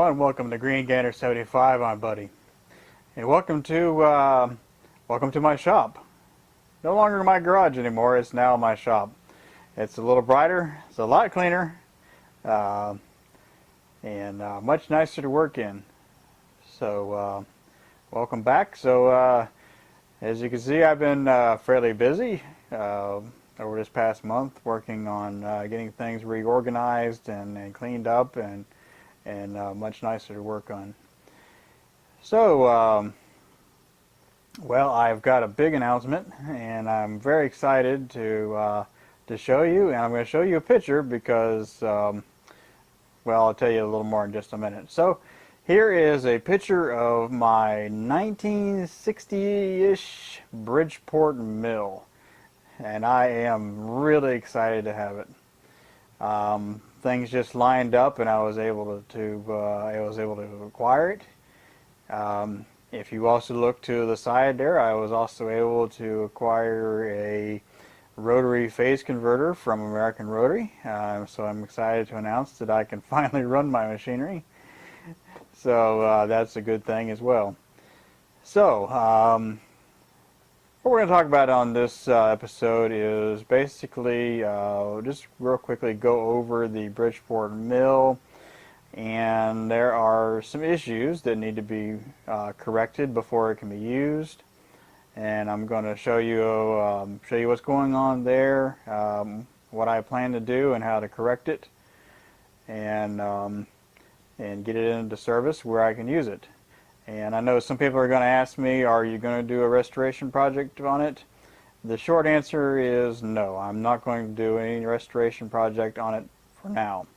everyone. Welcome to Green Gander 75. I'm Buddy, and welcome to my shop. No longer my garage anymore. It's now my shop. It's a little brighter. It's a lot cleaner, uh, and much nicer to work in. So, welcome back. So, as you can see, I've been fairly busy over this past month, working on getting things reorganized and cleaned up and much nicer to work on. So, well, I've got a big announcement, and I'm very excited to show you. And I'm going to show you a picture because, well, I'll tell you a little more in just a minute. So, here is a picture of my 1960-ish Bridgeport mill, and I am really excited to have it. Things just lined up, and I was able to acquire it. If you also look to the side there, I was also able to acquire a rotary phase converter from American Rotary. So I'm excited to announce that I can finally run my machinery. So that's a good thing as well. So what we're going to talk about on this episode is basically just real quickly go over the Bridgeport mill, and there are some issues that need to be corrected before it can be used, and I'm going to show you what's going on there, what I plan to do and how to correct it, and get it into service where I can use it. And I know some people are going to ask me, are you going to do a restoration project on it? The short answer is no. I'm not going to do any restoration project on it for now.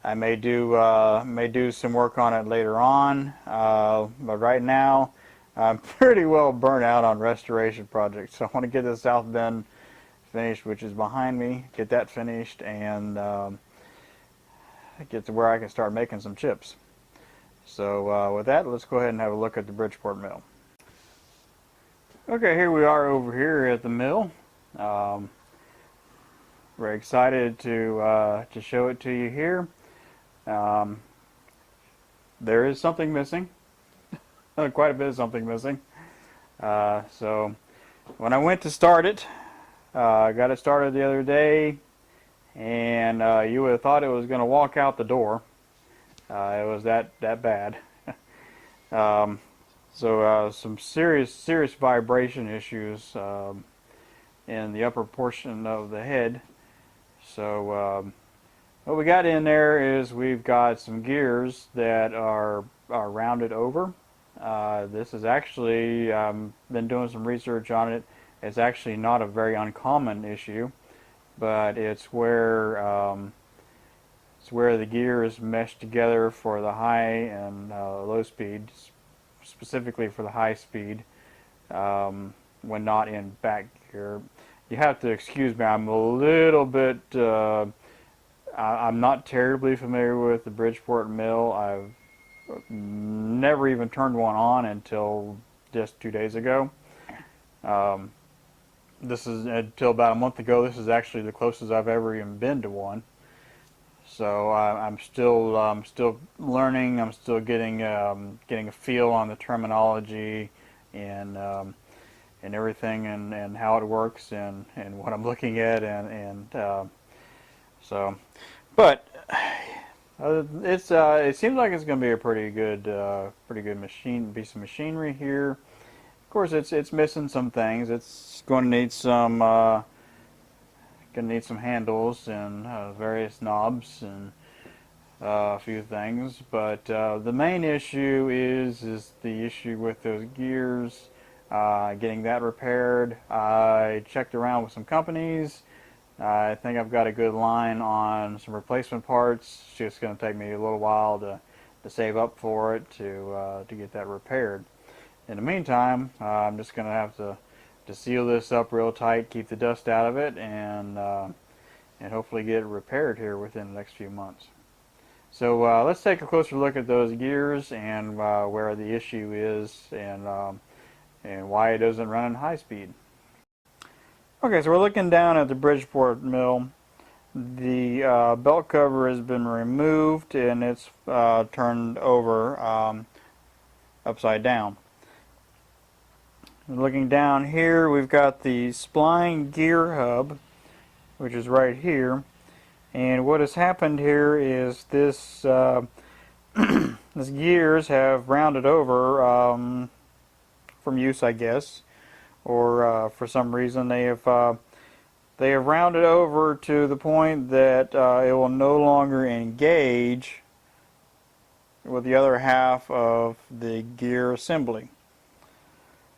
I may do some work on it later on, but right now I'm pretty well burnt out on restoration projects. So I want to get the south bend finished, which is behind me, get that finished, and get to where I can start making some chips. So with that, let's go ahead and have a look at the Bridgeport mill. Okay, here we are over here at the mill. Very excited to show it to you here. There is something missing, quite a bit of something missing. So when I went to start it, I got it started the other day, and you would have thought it was going to walk out the door. It was that bad. So some serious vibration issues in the upper portion of the head. So what we got in there is we've got some gears that are rounded over. This is actually, been doing some research on it. It's actually not a very uncommon issue, but it's where the gears mesh together for the high and low speed, specifically for the high speed, when not in back gear. You have to excuse me, I'm a little bit, I'm not terribly familiar with the Bridgeport mill. I've never even turned one on until just 2 days ago. This is until about a month ago. This is actually the closest I've ever even been to one. So I'm still learning. I'm still getting a feel on the terminology and everything and how it works and what I'm looking at so, but it seems like it's going to be a pretty good piece of machinery here. Of course, it's missing some things. It's going to need some handles and various knobs and a few things. But the main issue is the issue with those gears. Getting that repaired. I checked around with some companies. I think I've got a good line on some replacement parts. It's just going to take me a little while to save up for it to get that repaired. In the meantime, I'm just going to have to seal this up real tight, keep the dust out of it, and hopefully get it repaired here within the next few months. So let's take a closer look at those gears and where the issue is and why it doesn't run in high speed. Okay, so we're looking down at the Bridgeport mill. the belt cover has been removed and it's turned over upside down. Looking down here, we've got the spline gear hub, which is right here. And what has happened here is this these gears have rounded over from use, I guess, or for some reason they have rounded over to the point that it will no longer engage with the other half of the gear assembly.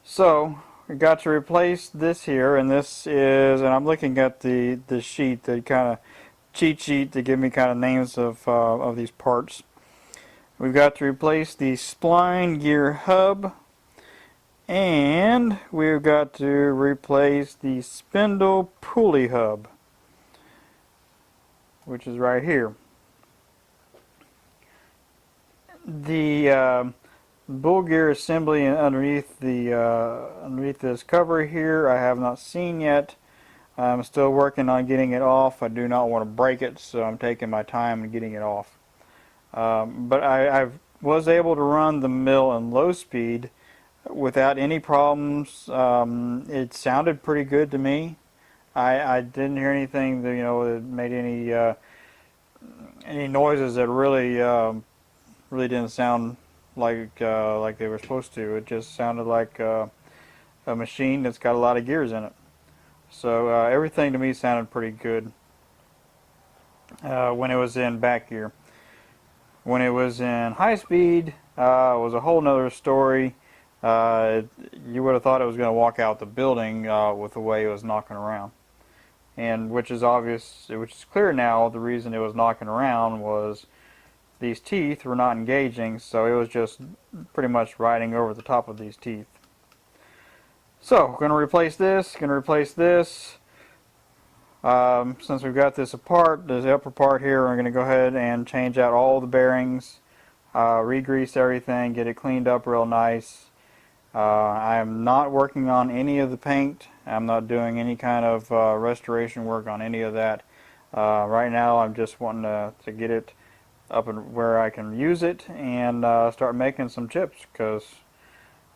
So we got to replace this here, and this is, and I'm looking at the sheet, the kind of cheat sheet to give me kind of names of these parts. We've got to replace the spline gear hub, and we've got to replace the spindle pulley hub, which is right here. The bull gear assembly underneath this cover here I have not seen yet. I'm still working on getting it off. I do not want to break it, so I'm taking my time and getting it off. But I was able to run the mill in low speed without any problems. It sounded pretty good to me. I didn't hear anything that that made any noises that really didn't sound like they were supposed to. It just sounded like a machine that's got a lot of gears in it. So everything to me sounded pretty good when it was in back gear. When it was in high speed, it was a whole nother story. You would have thought it was going to walk out the building with the way it was knocking around. And which is clear now, the reason it was knocking around was these teeth were not engaging, so it was just pretty much riding over the top of these teeth. So, going to replace this, since we've got this apart, this upper part here, we're going to go ahead and change out all the bearings, re-grease everything, get it cleaned up real nice. I am not working on any of the paint. I'm not doing any kind of restoration work on any of that. Right now I'm just wanting to get it up and where I can use it and start making some chips, because,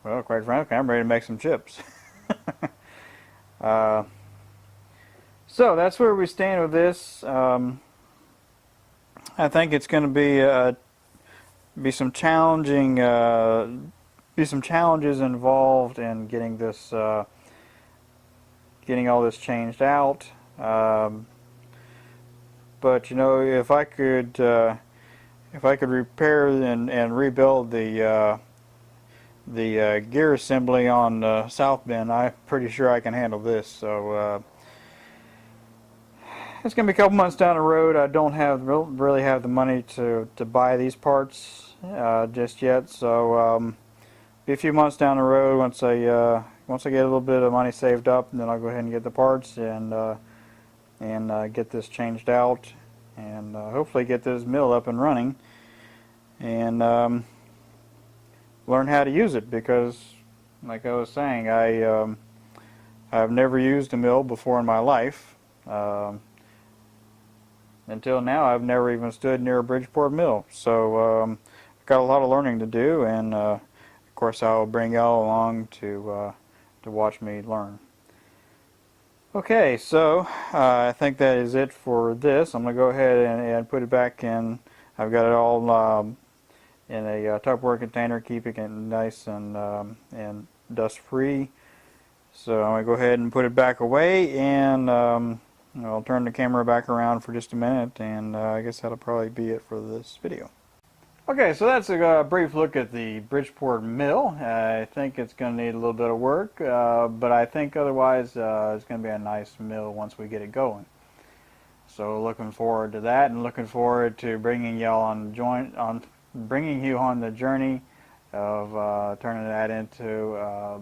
well, quite frankly, I'm ready to make some chips. So that's where we stand with this. I think it's going to be some challenging, some challenges involved in getting this, getting all this changed out. But if I could repair and rebuild the gear assembly on the south bin, I'm pretty sure I can handle this. So it's going to be a couple months down the road. I don't really have the money to buy these parts just yet. So be a few months down the road once I get a little bit of money saved up, and then I'll go ahead and get the parts and get this changed out, and hopefully get this mill up and running, and learn how to use it, because, like I was saying, I've never used a mill before in my life. Until now, I've never even stood near a Bridgeport mill. So I've got a lot of learning to do, and of course I'll bring y'all along to watch me learn. Okay, so I think that is it for this. I'm going to go ahead and put it back in. I've got it all in a Tupperware container, keeping it nice and dust free. So I'm going to go ahead and put it back away, and I'll turn the camera back around for just a minute, and I guess that'll probably be it for this video. Okay, so that's a brief look at the Bridgeport mill. I think it's going to need a little bit of work, but I think otherwise it's going to be a nice mill once we get it going. So looking forward to that, and looking forward to bringing y'all bringing you on the journey of turning that into a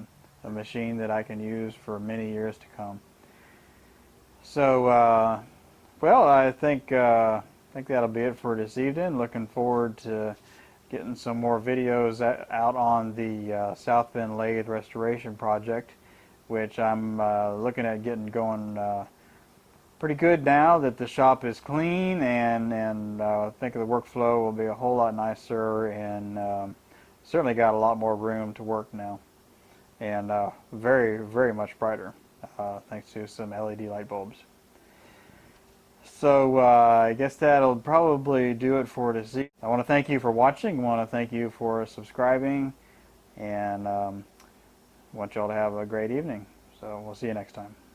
machine that I can use for many years to come. So, well, I think that'll be it for this evening. Looking forward to getting some more videos out on the South Bend Lathe Restoration Project, which I'm looking at getting going pretty good now that the shop is clean, and I think the workflow will be a whole lot nicer, and certainly got a lot more room to work now, and very much brighter thanks to some LED light bulbs. So I guess that'll probably do it for this evening. I want to thank you for watching. I want to thank you for subscribing, and want y'all to have a great evening. So we'll see you next time.